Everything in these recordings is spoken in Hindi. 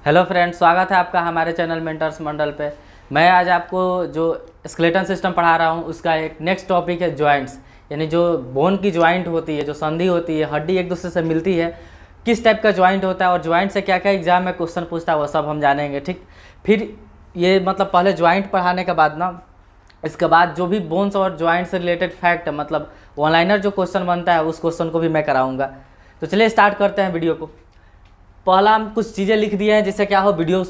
हेलो फ्रेंड्स, स्वागत है आपका हमारे चैनल मेंटर्स मंडल पे। मैं आज आपको जो स्केलेटन सिस्टम पढ़ा रहा हूँ उसका एक नेक्स्ट टॉपिक है जॉइंट्स, यानी जो बोन की जॉइंट होती है, जो संधि होती है, हड्डी एक दूसरे से मिलती है, किस टाइप का जॉइंट होता है और जॉइंट से क्या क्या एग्जाम में क्वेश्चन पूछता है वो सब हम जानेंगे। ठीक, फिर ये मतलब पहले जॉइंट पढ़ाने के बाद ना, इसके बाद जो भी बोन्स और जॉइंट से रिलेटेड फैक्ट मतलब ऑनलाइनर जो क्वेश्चन बनता है उस क्वेश्चन को भी मैं कराऊंगा। तो चलिए स्टार्ट करते हैं वीडियो को। पहला हम कुछ चीज़ें लिख दिए हैं जिससे क्या हो, वीडियो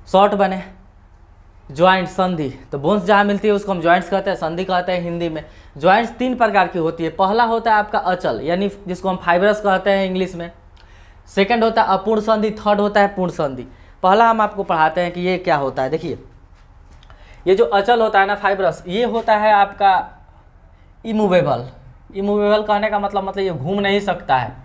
शॉर्ट बने। जॉइंट संधि, तो बोन्स जहाँ मिलती है उसको हम जॉइंट्स कहते हैं, संधि कहते हैं हिंदी में। जॉइंट्स तीन प्रकार की होती है। पहला होता है आपका अचल, यानी जिसको हम फाइब्रस कहते हैं इंग्लिश में। सेकंड होता है अपूर्ण संधि, थर्ड होता है पूर्ण संधि। पहला हम आपको पढ़ाते हैं कि ये क्या होता है। देखिए, ये जो अचल होता है ना फाइब्रस, ये होता है आपका इमूवेबल। इमूवेबल कहने का मतलब ये घूम नहीं सकता है,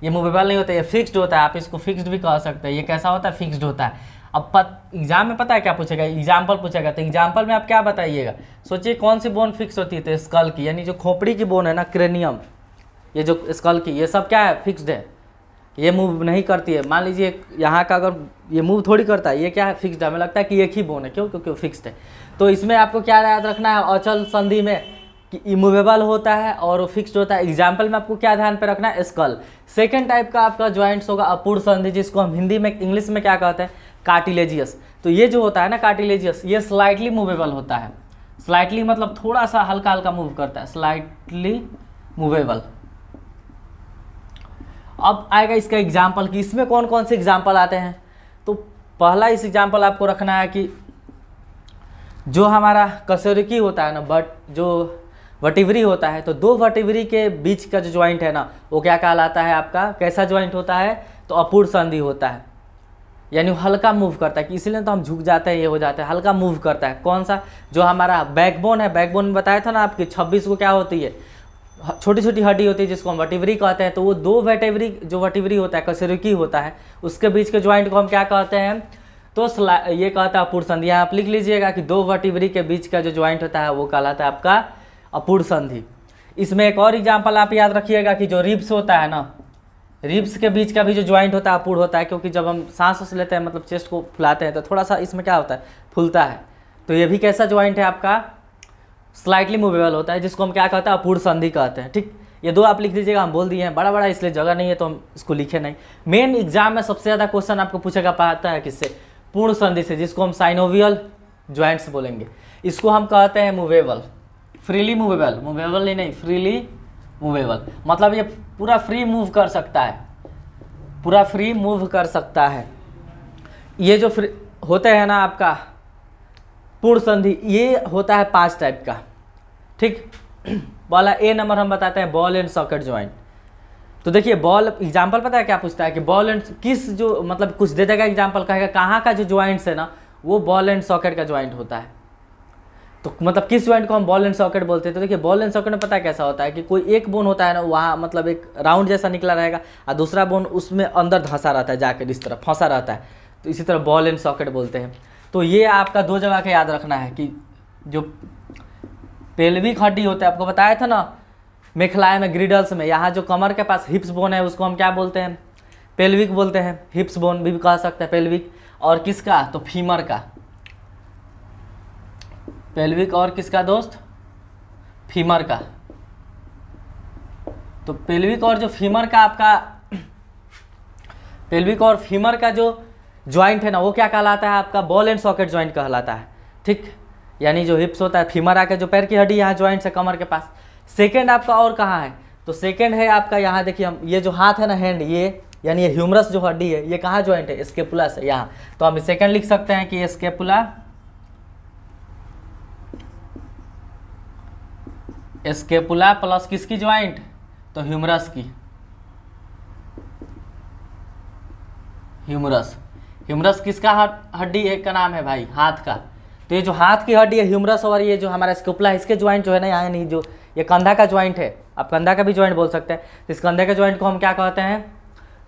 ये मूवेबल नहीं होता है, ये फिक्स्ड होता है। आप इसको फिक्स्ड भी कह सकते हैं। ये कैसा होता है? फिक्स्ड होता है। अब एग्जाम में पता है क्या पूछेगा? एग्जाम्पल पूछेगा, तो एग्जाम्पल में आप क्या बताइएगा? सोचिए कौन सी बोन फिक्स होती है? तो स्कल की, यानी जो खोपड़ी की बोन है ना, क्रेनियम, ये जो स्कल की, ये सब क्या है? फिक्स्ड है, ये मूव नहीं करती है। मान लीजिए यहाँ का अगर ये मूव थोड़ी करता है, ये क्या है? फिक्स्ड है। हमें लगता है कि एक ही बोन है, क्यों? क्योंकि फिक्स्ड है। तो इसमें आपको क्या याद रखना है अचल संधि में? कि इमूवेबल होता है और वो फिक्स्ड होता है। एग्जाम्पल में आपको क्या ध्यान पे रखना है? स्कल। सेकंड टाइप का आपका जॉइंट्स होगा अपूर्ण संधि, जिसको हम हिंदी में इंग्लिश में क्या कहते हैं? कार्टिलेजियस। तो ये जो होता है ना कार्टिलेजियस, ये स्लाइटली मूवेबल होता है। स्लाइटली मतलब थोड़ा सा हल्का हल्का मूव करता है, स्लाइटली मूवेबल। अब आएगा इसका एग्जाम्पल कि इसमें कौन कौन से एग्जाम्पल आते हैं। तो पहला इस एग्जाम्पल आपको रखना है कि जो हमारा कशेरुकी होता है ना, बट जो वर्टिब्री होता है, तो दो वर्टिब्री के बीच का जो ज्वाइंट है ना, वो क्या कहलाता है आपका? कैसा ज्वाइंट होता है? तो अपूर्ण संधि होता है। यानी हल्का मूव करता है, कि इसलिए तो हम झुक जाते हैं, ये हो जाता है, हल्का मूव करता है। कौन सा? जो हमारा बैकबोन है, बैकबोन में बताया था ना आपकी 26 को क्या होती है? छोटी छोटी हड्डी होती है जिसको हम वर्टिब्री कहते हैं। तो वो दो वर्टिब्री, जो वर्टिब्री होता है, कशेरुकी होता है, उसके बीच के ज्वाइंट को हम क्या कहते हैं? तो ये कहता है अपूर्ण संधि। यहाँ आप लिख लीजिएगा कि दो वर्टिब्री के बीच का जो ज्वाइंट होता है वो कहलाता है आपका अपूर्ण संधि। इसमें एक और एग्जाम्पल आप याद रखिएगा कि जो रिब्स होता है ना, रिब्स के बीच का भी जो ज्वाइंट होता है अपूर्ण होता है, क्योंकि जब हम सांस लेते हैं मतलब चेस्ट को फुलाते हैं तो थोड़ा सा इसमें क्या होता है? फूलता है। तो ये भी कैसा ज्वाइंट है आपका? स्लाइटली मूवेबल होता है, जिसको हम क्या कहते हैं? अपूर्ण संधि कहते हैं। ठीक, ये दो आप लिख दीजिएगा। हम बोल दिए हैं, बड़ा बड़ा इसलिए जगह नहीं है तो हम इसको लिखे नहीं। मेन एग्जाम में सबसे ज़्यादा क्वेश्चन आपको पूछेगा पाता है किससे? पूर्ण संधि से, जिसको हम साइनोवियल ज्वाइंट्स बोलेंगे। इसको हम कहते हैं मूवेबल, फ्रीली मूवेबल। मूवेबल ही नहीं, फ्रीली मूवेबल मतलब ये पूरा फ्री मूव कर सकता है, पूरा फ्री मूव कर सकता है। ये जो होते हैं ना आपका पूर्ण संधि, ये होता है 5 टाइप का। ठीक, वाला ए नंबर हम बताते हैं बॉल एंड सॉकेट ज्वाइंट। तो देखिए बॉल, एग्जाम्पल पता है क्या पूछता है? कि बॉल एंड किस, जो मतलब कुछ दे देगा एग्जाम्पल, कहेगा कहाँ का जो ज्वाइंट्स है ना वो बॉल एंड सॉकेट का ज्वाइंट होता है। तो मतलब किस ज्वाइंट को हम बॉल एंड सॉकेट बोलते हैं? तो देखिए बॉल एंड सॉकेट में पता है कैसा होता है कि कोई एक बोन होता है ना, वहाँ मतलब एक राउंड जैसा निकला रहेगा और दूसरा बोन उसमें अंदर धंसा रहता है, जाकर इस तरह फंसा रहता है। तो इसी तरह बॉल एंड सॉकेट बोलते हैं। तो ये आपका 2 जगह का याद रखना है कि जो पेल्विक हड्डी होता है, आपको बताया था ना मेखलाए में, ग्रिडल्स में, यहाँ जो कमर के पास हिप्स बोन है उसको हम क्या बोलते हैं? पेल्विक बोलते हैं। हिप्स बोन भी कह सकते हैं पेल्विक। और किसका? तो फीमर का। पेल्विक और किसका दोस्त? फीमर का। तो पेल्विक और जो फीमर का आपका, पेल्विक और फीमर का जो ज्वाइंट है ना वो क्या कहलाता है आपका? बॉल एंड सॉकेट ज्वाइंट कहलाता है। ठीक, यानी जो हिप्स होता है, फीमर आके जो पैर की हड्डी यहाँ ज्वाइंट है कमर के पास। सेकंड आपका और कहाँ है? तो सेकंड है आपका यहाँ, देखिए हम ये जो हाथ है ना, हैंड, ये यानी ये ह्यूमरस जो हड्डी है, ये कहाँ ज्वाइंट है? स्केपुला से यहाँ। तो हम सेकंड लिख सकते हैं कि स्केपुला, स्केपुला प्लस किसकी ज्वाइंट? तो ह्यूमरस की। ह्यूमरस, ह्यूमरस किसका हड्डी है का नाम है भाई? हाथ का। तो ये जो हाथ की हड्डी है ह्यूमरस, और ये जो हमारा स्केपुला है, इसके ज्वाइंट जो है ना यहाँ, नहीं, जो ये कंधा का ज्वाइंट है, आप कंधा का भी ज्वाइंट बोल सकते हैं। तो इस कंधे के ज्वाइंट को हम क्या कहते हैं?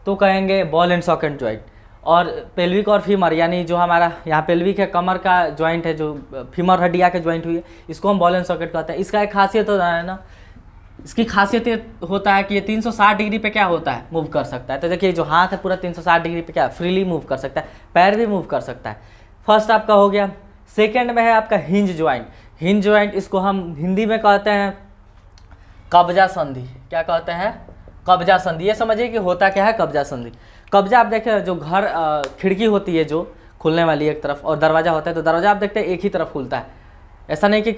तो कहेंगे बॉल एंड सॉकेट ज्वाइंट। और पेल्विक और फीमर, यानी जो हमारा यहाँ पेल्विक है, कमर का ज्वाइंट है, जो फीमर हड्डिया के ज्वाइंट हुई है, इसको हम बॉल एंड सॉकेट कहते हैं। इसका एक खासियत होता है ना, इसकी खासियत ये होता है कि ये 360 डिग्री पे क्या होता है, मूव कर सकता है। तो देखिए जो हाथ है पूरा 360 डिग्री पे क्या फ्रीली मूव कर सकता है, पैर भी मूव कर सकता है। फर्स्ट आपका हो गया। सेकंड में है आपका हिंज ज्वाइंट। हिंज ज्वाइंट इसको हम हिंदी में कहते हैं कब्जा संधि। क्या कहते हैं? कब्जा संधि। ये समझिए कि होता क्या है कब्जा संधि। कब्जा आप देखें जो घर खिड़की होती है जो खुलने वाली एक तरफ, और दरवाज़ा होता है, तो दरवाज़ा आप देखते हैं एक ही तरफ खुलता है। ऐसा नहीं कि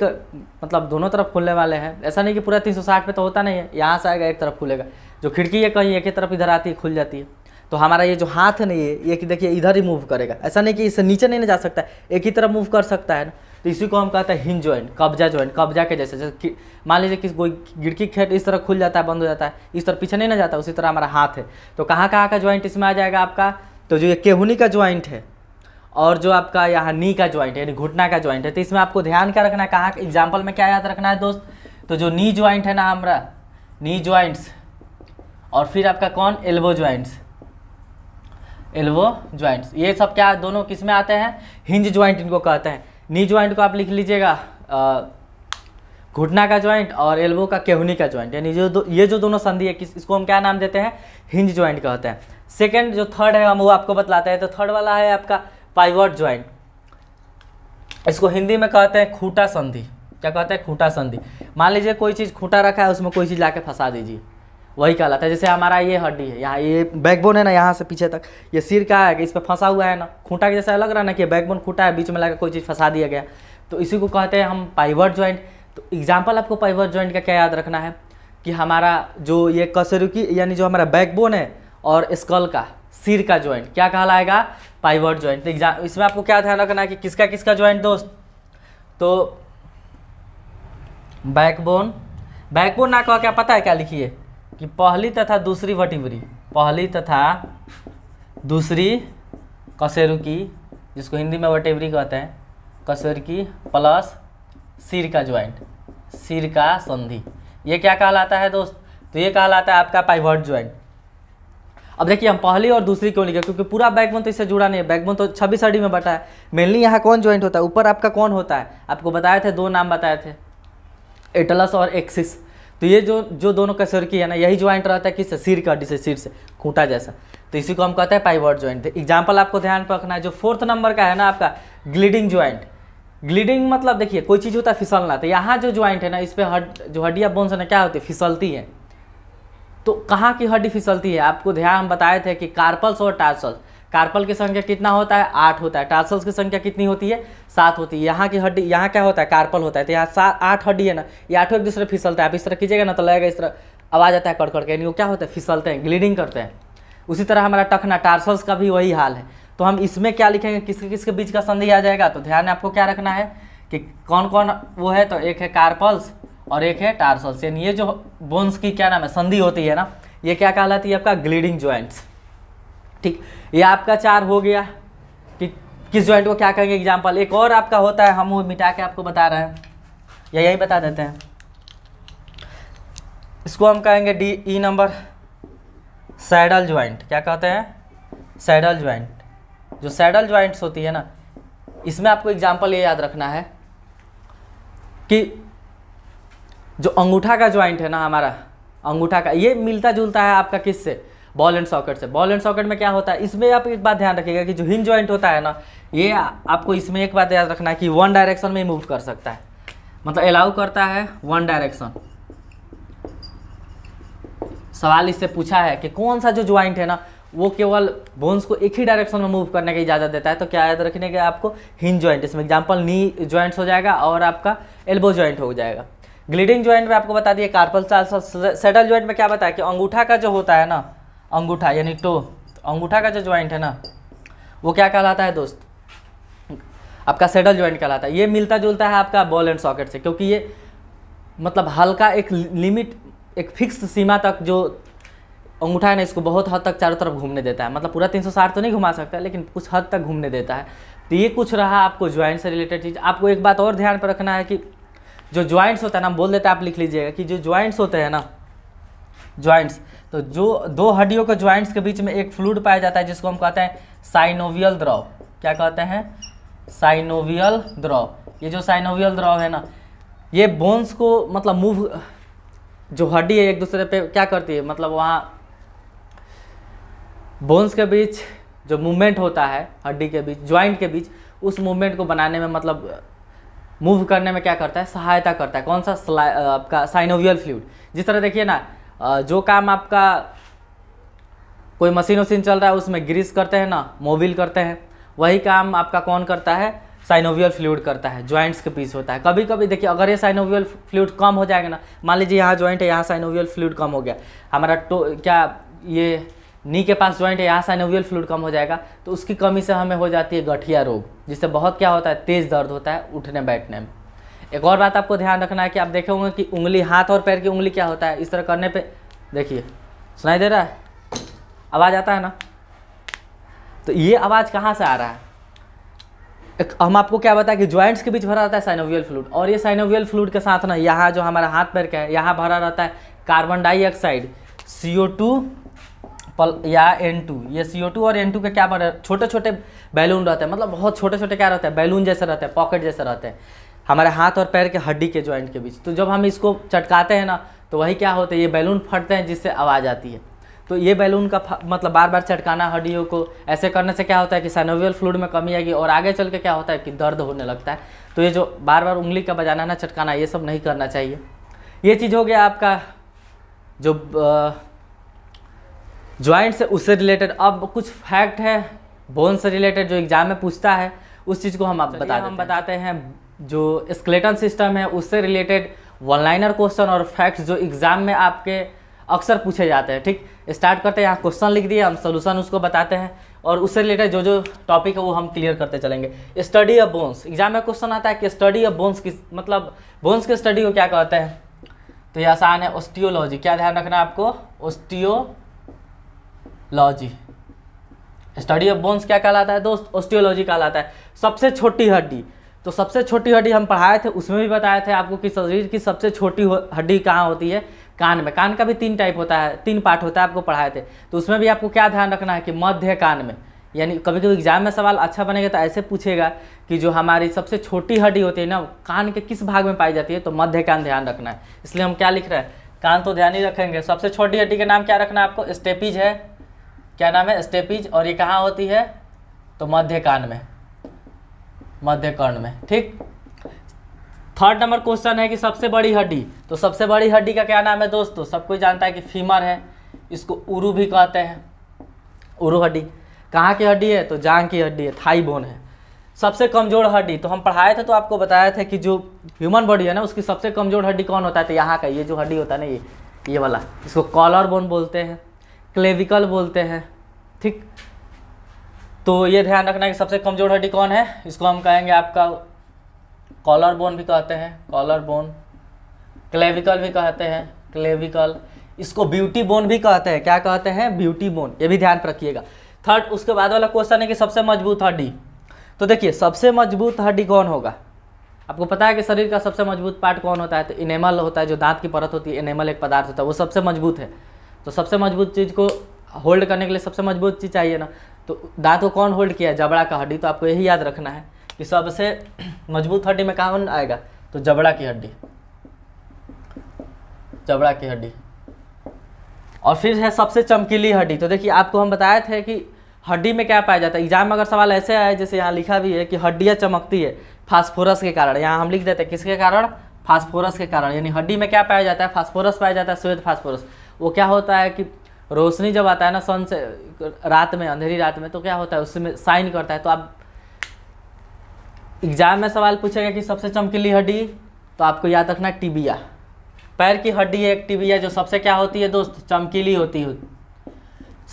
मतलब दोनों तरफ खुलने वाले हैं, ऐसा नहीं कि पूरा 360 पे तो होता नहीं है। यहाँ से आएगा एक तरफ खुलेगा, जो खिड़की है कहीं एक ही तरफ इधर आती है खुल जाती है। तो हमारा ये जो हाथ है ना ये कि देखिए इधर ही मूव करेगा, ऐसा नहीं कि इससे नीचे नहीं जा सकता है, एक ही तरफ मूव कर सकता है ना। तो इसी को हम कहते हैं हिंज ज्वाइंट, कब्जा ज्वाइंट। कब्जा के जैसे मान लीजिए कि कोई खिड़की खेट इस तरह खुल जाता है, बंद हो जाता है, इस तरह पीछे नहीं ना जाता, उसी तरह हमारा हाथ है। तो कहाँ कहाँ का ज्वाइंट इसमें आ जाएगा आपका? तो जो ये केहुनी का ज्वाइंट है और जो आपका यहाँ नी का ज्वाइंट है यानी घुटना का ज्वाइंट है। तो इसमें आपको ध्यान क्या रखना है, कहाँ एग्जाम्पल में क्या याद रखना है दोस्त? तो जो नी ज्वाइंट है ना हमारा, नी ज्वाइंट्स, और फिर आपका कौन? Elbow joints. एल्बो ज्वाइंट्स ये सब क्या दोनों किस में आते हैं? हिंज ज्वाइंट इनको कहते हैं। नी ज्वाइंट को आप लिख लीजिएगा घुटना का ज्वाइंट, और एल्बो का केहुनी का ज्वाइंट, यानी ये जो दोनों संधि है इसको हम क्या नाम देते हैं? हिंज ज्वाइंट कहते हैं। सेकंड जो थर्ड है हम वो आपको बतलाते हैं। तो थर्ड वाला है आपका पाइवट ज्वाइंट। इसको हिंदी में कहते हैं खूंटा संधि। क्या कहते हैं? खूंटा संधि। मान लीजिए कोई चीज़ खूंटा रखा है, उसमें कोई चीज़ लाके फंसा दीजिए, वही कहलाता है। जैसे हमारा ये हड्डी है, यहाँ ये बैकबोन है ना, यहाँ से पीछे तक ये सिर का है कि इस पर फंसा हुआ है ना, खूंटा के जैसा लग रहा है ना कि बैकबोन खूंटा है, बीच में लाकर कोई चीज़ फंसा दिया गया, तो इसी को कहते हैं हम पाइवट ज्वाइंट। तो एग्जाम्पल आपको पाइवट ज्वाइंट का क्या याद रखना है कि हमारा जो ये कशेरुकी यानी जो हमारा बैकबोन है और स्कल का सिर का ज्वाइंट क्या कहलाएगा? Pivot joint. तो इसमें आपको क्या ध्यान रखना है कि किसका किसका ज्वाइंट दोस्त? तो बैकबोन, बैकबोन ना कह क्या पता है क्या लिखिए कि पहली तथा दूसरी वर्टिब्री, पहली तथा दूसरी कशेरुकी, जिसको हिंदी में वर्टिब्री कहते हैं, कशेरुकी प्लस सिर का ज्वाइंट, सिर का संधि, ये क्या कहलाता है दोस्त? तो ये कहलाता है आपका पाइवट ज्वाइंट। अब देखिए हम पहली और दूसरी क्यों लिखे, क्योंकि पूरा बैकबोन तो इससे जुड़ा नहीं है, बैकबोन तो 26 हड्डी में बटा है। मेनली यहाँ कौन ज्वाइंट होता है? ऊपर आपका कौन होता है? आपको बताए थे, दो नाम बताए थे, एटलस और एक्सिस। तो ये जो दोनों कशेरुकी है ना, यही ज्वाइंट रहता है किससे? सिर का हड्डी से, सिर से खूंटा जैसा। तो इसी को हम कहते हैं पाइवट ज्वाइंट। एग्जाम्पल आपको ध्यान पर रखना है। जो 4th नंबर का है ना आपका ग्लिडिंग ज्वाइंट। ग्लिडिंग मतलब देखिए कोई चीज़ होता है फिसलना, तो यहाँ जो ज्वाइंट है ना इस पर जो हड्डियाँ बोन्स है ना क्या होती है? फिसलती है। तो कहाँ की हड्डी फिसलती है? आपको ध्यान हम बताए थे कि कार्पल्स और टार्सल्स। कार्पल की संख्या कितना होता है? 8 होता है। टार्सल्स की संख्या कितनी होती है? 7 होती है। यहाँ की हड्डी, यहाँ क्या होता है? कार्पल होता है। तो यहाँ 8 हड्डी है ना, ये 8 एक दूसरे फिसलता है। आप इस तरह कीजिएगा ना तो लगेगा इस तरह आवाज़ आता है कड़कड़ के, यानी वो क्या होता है? फिसलते हैं, ग्लिडिंग करते हैं। उसी तरह हमारा टखना टार्सल्स का भी वही हाल है। तो हम इसमें क्या लिखेंगे? किसके किसके बीच का संधि आ जाएगा? तो ध्यान आपको क्या रखना है कि कौन कौन वो है? तो एक है कार्पल्स और एक है टार्सल्स, यानी ये जो बोन्स की क्या नाम है? संधि होती है ना, ये क्या कहलाती है? आपका ग्लिडिंग ज्वाइंट्स। ठीक, ये आपका 4 हो गया कि किस ज्वाइंट को क्या कहेंगे एग्जाम्पल। एक और आपका होता है, हम वो मिटा के आपको बता रहे हैं या यही बता देते हैं। इसको हम कहेंगे ई नंबर सैडल ज्वाइंट। क्या कहते हैं? Saddle joint. जो सैडल ज्वाइंट्स होती है ना, इसमें आपको एग्जाम्पल ये याद रखना है कि जो अंगूठा का ज्वाइंट है ना हमारा, अंगूठा का, ये मिलता जुलता है आपका किससे? बॉल एंड सॉकेट से। बॉल एंड सॉकेट में क्या होता है? इसमें आप एक बात ध्यान रखिएगा कि जो हिंज ज्वाइंट होता है ना, ये आपको इसमें एक बात याद रखना है कि 1 डायरेक्शन में मूव कर सकता है, मतलब अलाउ करता है 1 डायरेक्शन। सवाल इससे पूछा है कि कौन सा जो ज्वाइंट है ना वो केवल बोन्स को एक ही डायरेक्शन में मूव करने की इजाज़त देता है? तो क्या याद रखने के आपको? Hinge joint. इसमें एग्जाम्पल नी ज्वाइंट्स हो जाएगा और आपका एल्बो ज्वाइंट हो जाएगा। ग्लिडिंग ज्वाइंट में आपको बता दिए कार्पल टार्सल। सैडल ज्वाइंट में क्या बताया कि अंगूठा का जो होता है ना, अंगूठा यानी टो, अंगूठा का जो ज्वाइंट है ना वो क्या कहलाता है दोस्त? आपका सैडल ज्वाइंट कहलाता है। ये मिलता जुलता है आपका बॉल एंड सॉकेट से, क्योंकि ये मतलब हल्का एक लिमिट, एक फिक्स सीमा तक जो अंगूठा है ना इसको बहुत हद तक चारों तरफ घूमने देता है। मतलब पूरा 360 तो नहीं घुमा सकता, लेकिन कुछ हद तक घूमने देता है। तो ये कुछ रहा आपको ज्वाइंट से रिलेटेड चीज़। आपको एक बात और ध्यान पर रखना है कि जो ज्वाइंट्स होता है ना, हम बोल देते हैं, आप लिख लीजिएगा कि जो ज्वाइंट्स होते हैं ना, ज्वाइंट्स, तो जो 2 हड्डियों के ज्वाइंट्स के बीच में एक फ्लूइड पाया जाता है जिसको हम कहते हैं साइनोवियल द्रव। क्या कहते हैं? साइनोवियल द्रव। ये जो साइनोवियल द्रव है ना, ये बोन्स को मतलब मूव जो हड्डी है एक दूसरे पे क्या करती है, मतलब वहाँ बोन्स के बीच जो मूवमेंट होता है, हड्डी के बीच, जॉइंट के बीच, उस मूवमेंट को बनाने में, मतलब मूव करने में क्या करता है, सहायता करता है। कौन सा? आपका साइनोवियल फ्लूइड। जिस तरह देखिए ना, जो काम आपका कोई मशीन वशीन चल रहा है उसमें ग्रीस करते हैं ना, मोबिल करते हैं, वही काम आपका कौन करता है? साइनोवियल फ्लूइड करता है, जॉइंट्स के बीच होता है। कभी कभी देखिए अगर ये साइनोवियल फ्लूइड कम हो जाएगा ना, मान लीजिए यहाँ जॉइंट है, यहाँ साइनोवियल फ्लूइड कम हो गया, हमारा क्या ये नी के पास जॉइंट है, यहाँ साइनोवियल फ्लूइड कम हो जाएगा, तो उसकी कमी से हमें हो जाती है गठिया रोग, जिससे बहुत क्या होता है, तेज़ दर्द होता है उठने बैठने में। एक और बात आपको ध्यान रखना है कि आप देखे होंगे कि उंगली, हाथ और पैर की उंगली क्या होता है, इस तरह करने पे देखिए, सुनाई दे रहा है, आवाज़ आता है ना, तो ये आवाज़ कहाँ से आ रहा है? हम आपको क्या बताया कि जॉइंट्स के बीच भरा रहता है साइनोवियल फ्लूइड, और ये साइनोवियल फ्लूइड के साथ ना यहाँ जो हमारा हाथ पैर का है, यहाँ भरा रहता है कार्बन डाइऑक्साइड, CO2 या N2। ये CO2 और N2 के क्या बने, छोटे छोटे बैलून रहते हैं, मतलब बहुत छोटे छोटे क्या रहते हैं, बैलून जैसे रहते हैं, पॉकेट जैसे रहते हैं हमारे हाथ और पैर के हड्डी के जॉइंट के बीच। तो जब हम इसको चटकाते हैं ना, तो वही क्या होता है, ये बैलून फटते हैं जिससे आवाज़ आती है। तो ये बैलून का मतलब बार बार चटकाना हड्डियों को, ऐसे करने से क्या होता है कि साइनोवियल फ्लूइड में कमी आएगी, और आगे चल के क्या होता है कि दर्द होने लगता है। तो ये जो बार बार उंगली का बजाना ना, चटकाना, ये सब नहीं करना चाहिए। ये चीज़ हो गया आपका जो जॉइंट से उससे रिलेटेड। अब कुछ फैक्ट है बोन से रिलेटेड जो एग्जाम में पूछता है, उस चीज़ को हम बताते हैं। जो स्केलेटन सिस्टम है उससे रिलेटेड वन लाइनर क्वेश्चन और फैक्ट्स जो एग्जाम में आपके अक्सर पूछे जाते हैं। ठीक, स्टार्ट करते हैं। यहाँ क्वेश्चन लिख दिए, हम सोल्यूशन उसको बताते हैं, और उससे रिलेटेड जो जो टॉपिक है वो हम क्लियर करते चलेंगे। स्टडी ऑफ बोन्स, एग्जाम में क्वेश्चन आता है कि स्टडी ऑफ बोन्स किस, मतलब बोन्स के स्टडी को क्या कहते हैं? तो ये आसान है, ऑस्टियोलॉजी। क्या ध्यान रखना है आपको? ऑस्टियोलॉजी। स्टडी ऑफ बोन्स क्या कहलाता है दोस्त? ऑस्टियोलॉजी कहलाता है। सबसे छोटी हड्डी, तो सबसे छोटी हड्डी हम पढ़ाए थे, उसमें भी बताए थे आपको कि शरीर की सबसे छोटी हड्डी कहाँ होती है? कान में। कान का भी 3 टाइप होता है, 3 पार्ट होता है, आपको पढ़ाए थे। तो उसमें भी आपको क्या ध्यान रखना है कि मध्य कान में, यानी कभी कभी एग्जाम में सवाल अच्छा बनेगा तो ऐसे पूछेगा कि जो हमारी सबसे छोटी हड्डी होती है ना, कान के किस भाग में पाई जाती है? तो मध्य कान ध्यान रखना है। इसलिए हम क्या लिख रहे हैं, कान तो ध्यान ही रखेंगे। सबसे छोटी हड्डी का नाम क्या रखना है आपको? स्टेपीज है। क्या नाम है? स्टेपीज। और ये कहाँ होती है? तो मध्य कान में, मध्य कर्ण में। ठीक, 3rd नंबर क्वेश्चन है कि सबसे बड़ी हड्डी, तो सबसे बड़ी हड्डी का क्या नाम है दोस्तों? सब कोई जानता है कि फीमर है, इसको उरु भी कहते हैं। उरु हड्डी कहाँ की हड्डी है? तो जांघ की हड्डी है, थाई बोन है। सबसे कमजोर हड्डी, तो हम पढ़ाए थे, तो आपको बताया था कि जो ह्यूमन बॉडी है ना, उसकी सबसे कमजोर हड्डी कौन होता है? तो यहाँ का ये जो हड्डी होता है ना, ये वाला, इसको कॉलर बोन बोलते हैं, क्लेविकल बोलते हैं। ठीक, तो ये ध्यान रखना कि सबसे कमजोर हड्डी कौन है? इसको हम कहेंगे आपका कॉलर बोन भी कहते हैं, कॉलर बोन। क्लेविकल भी कहते हैं, क्लेविकल। इसको ब्यूटी बोन भी कहते हैं। क्या कहते हैं? Beauty bone. ये भी ध्यान रखिएगा। 3rd, उसके बाद वाला क्वेश्चन है कि सबसे मजबूत हड्डी। तो देखिए सबसे मजबूत हड्डी कौन होगा? आपको पता है कि शरीर का सबसे मजबूत पार्ट कौन होता है? तो इनेमल होता है, जो दांत की परत होती है, इनेमल एक पदार्थ होता है, वो सबसे मजबूत है। तो सबसे मजबूत चीज़ को होल्ड करने के लिए सबसे मजबूत चीज़ चाहिए ना, तो दांत को कौन होल्ड किया है? जबड़ा का हड्डी। तो आपको यही याद रखना है कि सबसे मजबूत हड्डी में कौन आएगा? तो जबड़ा की हड्डी, जबड़ा की हड्डी। और फिर है सबसे चमकीली हड्डी। तो देखिए आपको हम बताए थे कि हड्डी में क्या पाया जाता है। एग्जाम में अगर सवाल ऐसे आए, जैसे यहाँ लिखा भी है कि हड्डियाँ चमकती है फास्फोरस के कारण, यहाँ हम लिख देते हैं किसके कारण? फास्फोरस के कारण। यानी हड्डी में क्या पाया जाता है? फास्फोरस पाया जाता है, श्वेत फास्फोरस। वो क्या होता है कि रोशनी जब आता है ना सन से, रात में, अंधेरी रात में, तो क्या होता है, उसमें साइन करता है। तो आप एग्जाम में सवाल पूछेगा कि सबसे चमकीली हड्डी, तो आपको याद रखना टिबिया। पैर की हड्डी है एक टिबिया, जो सबसे क्या होती है दोस्त? चमकीली होती है,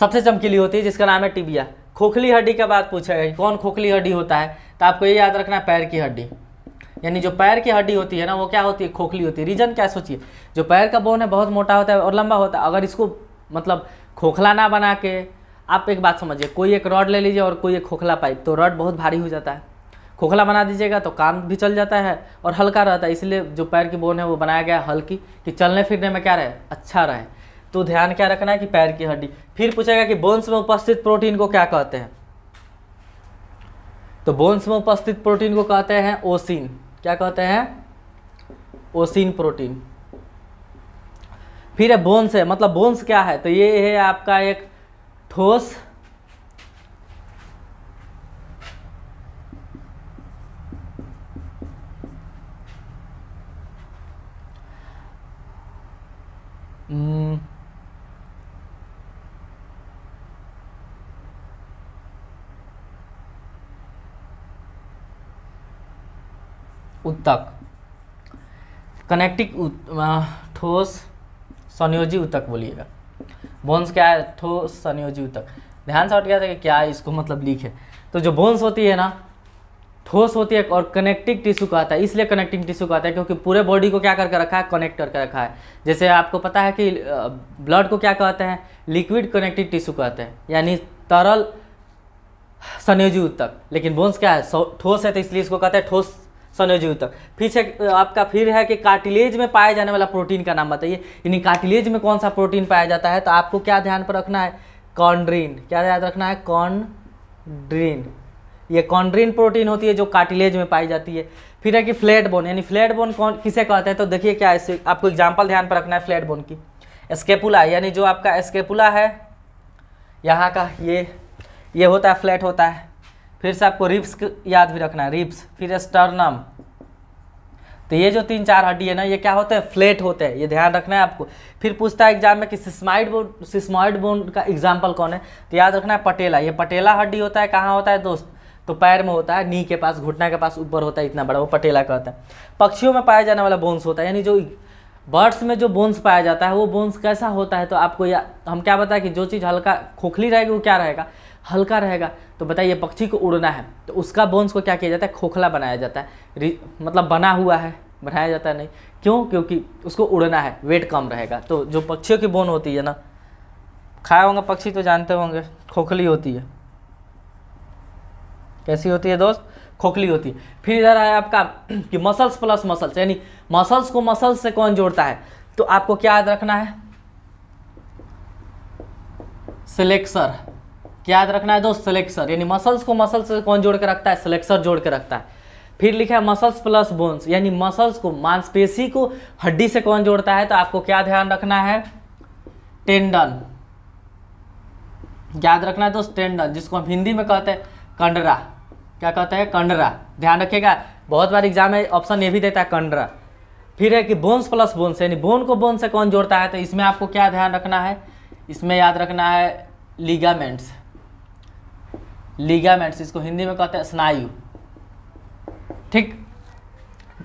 सबसे चमकीली होती है, जिसका नाम है टिबिया। खोखली हड्डी का बात पूछेगा कि कौन खोखली हड्डी होता है? तो आपको ये याद रखना है पैर की हड्डी। यानी जो पैर की हड्डी होती है ना, वो क्या होती है? खोखली होती है। रीजन क्या सोचिए, जो पैर का बोन है बहुत मोटा होता है और लंबा होता है। अगर इसको मतलब खोखला ना बना के, आप एक बात समझिए, कोई एक रॉड ले लीजिए और कोई एक खोखला पाइप, तो रॉड बहुत भारी हो जाता है। खोखला बना दीजिएगा तो काम भी चल जाता है और हल्का रहता है। इसलिए जो पैर की बोन है वो बनाया गया हल्की, कि चलने फिरने में क्या रहे? अच्छा रहे। तो ध्यान क्या रखना है कि पैर की हड्डी। फिर पूछेगा कि बोन्स में उपस्थित प्रोटीन को क्या कहते हैं? तो बोन्स में उपस्थित प्रोटीन को कहते हैं ओसिन। क्या कहते हैं? ओसिन प्रोटीन। फिर है बोन्स है, मतलब बोन्स क्या है, तो ये है आपका एक ठोस ऊतक, कनेक्टिक ठोस संयोजी ऊतक बोलिएगा। बोन्स क्या है, ठोस संयोजी ऊतक। ध्यान से हट गया था कि क्या इसको मतलब लिखे। तो जो बोन्स होती है ना, ठोस होती है और कनेक्टिव टिश्यू कहता है, इसलिए कनेक्टिंग टिश्यू कहता है क्योंकि पूरे बॉडी को क्या करके रखा है, कनेक्ट करके रखा है। जैसे आपको पता है कि ब्लड को क्या कहते हैं, लिक्विड कनेक्टिव टिश्यू कहते हैं, यानी तरल संयोजी ऊतक। लेकिन बोन्स क्या है, ठोस है, तो इसलिए इसको कहते हैं ठोस संयोजी ऊतक। पीछे आपका फिर है कि कार्टिलेज में पाए जाने वाला प्रोटीन का नाम बताइए, यानी कार्टिलेज में कौन सा प्रोटीन पाया जाता है, तो आपको क्या ध्यान पर रखना है, कॉन्ड्रीन। क्या याद रखना है, कॉन्ड्रीन। ये कॉन्ड्रीन प्रोटीन होती है जो कार्टिलेज में पाई जाती है। फिर है कि फ्लैट बोन, यानी फ्लैट बोन कौन किसे कहते हैं, तो देखिए क्या इससे आपको एग्जाम्पल ध्यान पर रखना है फ्लैट बोन की। स्केपुला, यानी जो आपका स्केपुला है यहाँ का, ये होता है, फ्लैट होता है। फिर से आपको रिब्स याद भी रखना है, रिब्स। फिर स्टर्नम, तो ये जो 3-4 हड्डी है ना, ये क्या होते हैं, फ्लैट होते हैं, ये ध्यान रखना है आपको। फिर पूछता है एग्जाम में कि सिस्मॉइड बोन का एग्जाम्पल कौन है, तो याद रखना है पटेला। ये पटेला हड्डी होता है, कहाँ होता है दोस्त, तो पैर में होता है, नी के पास, घुटना के पास ऊपर होता है, इतना बड़ा, वो पटेला कहता है। पक्षियों में पाया जाने वाला बोन्स होता है, यानी जो बर्ड्स में जो बोन्स पाया जाता है वो बोन्स कैसा होता है, तो आपको हम क्या बताएं कि जो चीज़ हल्का खोखली रहेगी वो क्या रहेगा, हल्का रहेगा। तो बताइए पक्षी को उड़ना है तो उसका बोन्स को क्या किया जाता है, खोखला बनाया जाता है, मतलब बना हुआ है, बनाया जाता है नहीं, क्यों, क्योंकि उसको उड़ना है, वेट कम रहेगा। तो जो पक्षियों की बोन होती है ना, खाए होंगे पक्षी तो जानते होंगे, खोखली होती है। कैसी होती है दोस्त, खोखली होती है। फिर इधर है आपका कि मसल्स प्लस मसल्स, यानी मसल्स को मसल्स से कौन जोड़ता है, तो आपको क्या याद रखना है, सिलेक्सर। क्या याद रखना है दोस्त, सिलेक्सर, यानी मसल्स को मसल्स से कौन जोड़ के रखता है, सिलेक्सर जोड़ के रखता है। फिर लिखा है मसल्स प्लस बोन्स, यानी मसल्स को, मांसपेशी को हड्डी से कौन जोड़ता है, तो आपको क्या ध्यान रखना है, टेंडन। याद रखना है दोस्त, टेंडन, जिसको हम हिंदी में कहते हैं कंडरा। क्या कहते हैं, कंडरा। ध्यान रखिएगा, बहुत बार एग्जाम में ऑप्शन ये भी देता है कंडरा। फिर है कि बोन्स प्लस बोन्स, यानी बोन को बोन से कौन जोड़ता है, तो इसमें आपको क्या ध्यान रखना है, इसमें याद रखना है लिगामेंट्स। लिगामेंट्स, इसको हिंदी में कहते हैं स्नायु। ठीक,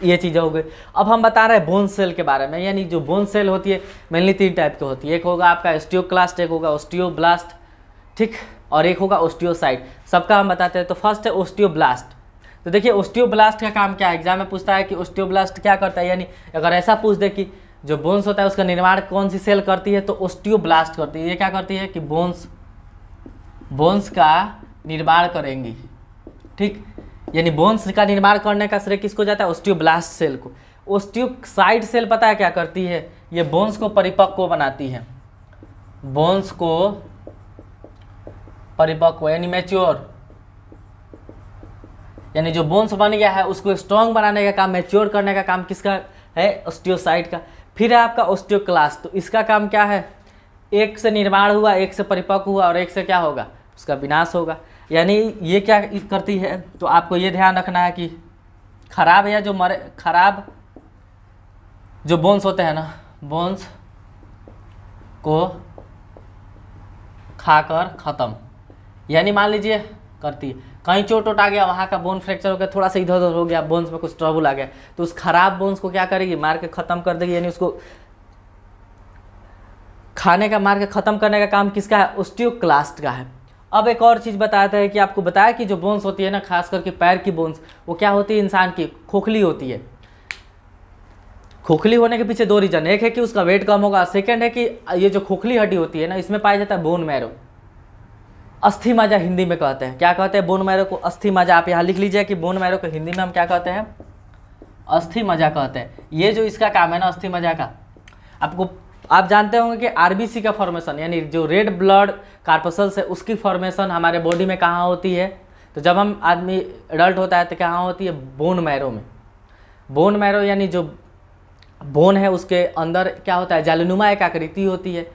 ये चीज़ें हो गई। अब हम बता रहे हैं बोन सेल के बारे में, यानी जो बोन सेल होती है मेनली 3 टाइप की होती है। एक होगा आपका ऑस्टियोक्लास्ट, एक होगा ऑस्टियोब्लास्ट, ठीक, और एक होगा ऑस्टियोसाइट। सबका हम बताते हैं। तो फर्स्ट है ऑस्टियोब्लास्ट। तो देखिए ऑस्टियोब्लास्ट का काम क्या है, एग्जाम में पूछता है कि ऑस्टियोब्लास्ट क्या करता है, यानी अगर ऐसा पूछ दे कि जो बोन्स होता है उसका निर्माण कौन सी सेल करती है, तो ऑस्टियोब्लास्ट करती है। ये क्या करती है कि बोन्स का निर्माण करेंगी, ठीक, यानी बोन्स का निर्माण करने का श्रेय किसको जाता है, ऑस्टियोब्लास्ट सेल को। ऑस्टियोसाइट सेल पता है क्या करती है, ये बोन्स को परिपक्व बनाती है, बोन्स को परिपक्व यानी मैच्योर, यानी जो बोन्स बन गया है उसको स्ट्रॉन्ग बनाने का काम, मैच्योर करने का काम किसका है, ऑस्टियोसाइट का। फिर है आपका ऑस्टियोक्लास्ट, तो इसका काम क्या है, एक से निर्माण हुआ, एक से परिपक्व हुआ और एक से क्या होगा, उसका विनाश होगा। यानी ये क्या करती है, तो आपको ये ध्यान रखना है कि खराब या जो खराब जो बोन्स होते हैं ना, बोन्स को खाकर ख़त्म, यानी मान लीजिए करती है, कहीं चोट आ गया, वहाँ का बोन फ्रैक्चर हो गया, थोड़ा सा इधर उधर हो गया, बोन्स में कुछ ट्रबल आ गया, तो उस खराब बोन्स को क्या करेगी, मार के ख़त्म कर देगी, यानी उसको खाने का, मार के ख़त्म करने का काम किसका है, ऑस्टियोक्लास्ट का है। अब एक और चीज़ बताता है कि आपको बताया कि जो बोन्स होती है ना, खास करके पैर की बोन्स, वो क्या होती है, इंसान की खोखली होती है। खोखली होने के पीछे 2 रीजन, एक है कि उसका वेट कम होगा, सेकंड है कि ये जो खोखली हड्डी होती है ना, इसमें पाया जाता है बोन मैरो, अस्थि मज्जा हिंदी में कहते हैं। क्या कहते हैं, बोन मैरो को अस्थि मज्जा। आप यहाँ लिख लीजिए कि बोन मैरो को हिंदी में हम क्या कहते हैं, अस्थि मज्जा कहते हैं। ये जो इसका काम है ना अस्थि मज्जा का, आप जानते होंगे कि आरबीसी का फॉर्मेशन, यानी जो रेड ब्लड कार्पसल्स है उसकी फॉर्मेशन हमारे बॉडी में कहाँ होती है, तो जब हम आदमी एडल्ट होता है तो कहाँ होती है, बोन मैरो में। बोन मैरो यानी जो बोन है उसके अंदर क्या होता है, जालीनुमा एक आकृति होती है,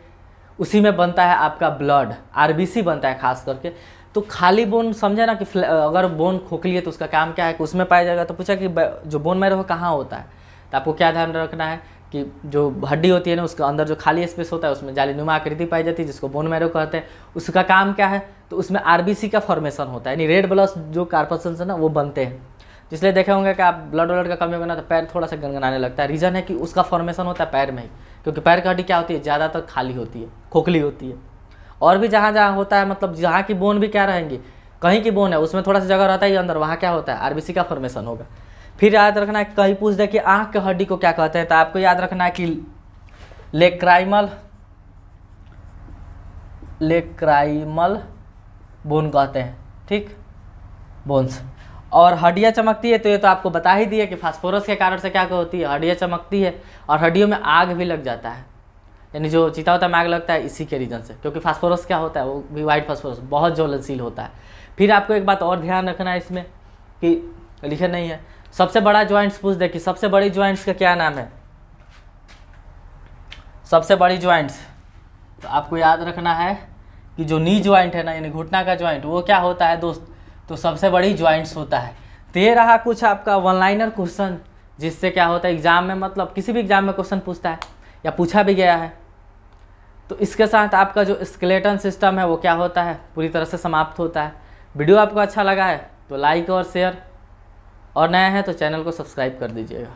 उसी में बनता है आपका ब्लड, आरबीसी बनता है खास करके। तो खाली बोन समझे ना कि अगर बोन खोखली है तो उसका काम क्या है कि उसमें पाया जाएगा। तो पूछा कि जो बोन मैरो कहाँ होता है, तो आपको क्या ध्यान रखना है कि जो हड्डी होती है ना उसके अंदर जो खाली स्पेस होता है उसमें जालीनुमा आकृति पाई जाती है जिसको बोन मैरो कहते हैं। उसका काम क्या है, तो उसमें आरबीसी का फॉर्मेशन होता है, यानी रेड ब्लड जो कार्पल्स है ना वो बनते हैं। इसलिए देखे होंगे कि आप ब्लड का कमी होगा ना तो पैर थोड़ा सा गनगनाने लगता है। रीज़न है कि उसका फॉर्मेशन होता है पैर में ही, क्योंकि पैर की हड्डी क्या होती है, ज़्यादातर खाली होती है, खोखली होती है। और भी जहाँ जहाँ होता है, मतलब जहाँ की बोन भी क्या रहेंगी, कहीं की बोन है उसमें थोड़ा सा जगह रहता है अंदर, वहाँ क्या होता है, आरबीसी का फॉर्मेशन होगा। फिर याद रखना है, कहीं पूछ दे कि आँख की हड्डी को क्या कहते हैं, तो आपको याद रखना है कि लेक्राइमल बोन कहते हैं, ठीक, बोन्स। और हड्डियाँ चमकती है तो ये तो आपको बता ही दिया कि फास्फोरस के कारण से क्या होती है, हड्डियाँ चमकती है और हड्डियों में आग भी लग जाता है, यानी जो चीता होता है में आग लगता है इसी के रीज़न से, क्योंकि फास्फोरस क्या होता है, वो भी वाइट फास्फोरस बहुत ज्वलनशील होता है। फिर आपको एक बात और ध्यान रखना है इसमें कि लिखे नहीं है, सबसे बड़ा ज्वाइंट्स पूछ दे कि सबसे बड़ी ज्वाइंट्स का क्या नाम है, सबसे बड़ी ज्वाइंट्स, तो आपको याद रखना है कि जो नी ज्वाइंट है ना, यानी घुटना का ज्वाइंट, वो क्या होता है दोस्त, तो सबसे बड़ी ज्वाइंट्स होता है। तो ये रहा कुछ आपका वन लाइनर क्वेश्चन, जिससे क्या होता है एग्जाम में, मतलब किसी भी एग्जाम में क्वेश्चन पूछता है या पूछा भी गया है। तो इसके साथ आपका जो स्केलेटन सिस्टम है वो क्या होता है, पूरी तरह से समाप्त होता है। वीडियो आपको अच्छा लगा है तो लाइक और शेयर, और नया है तो चैनल को सब्सक्राइब कर दीजिएगा।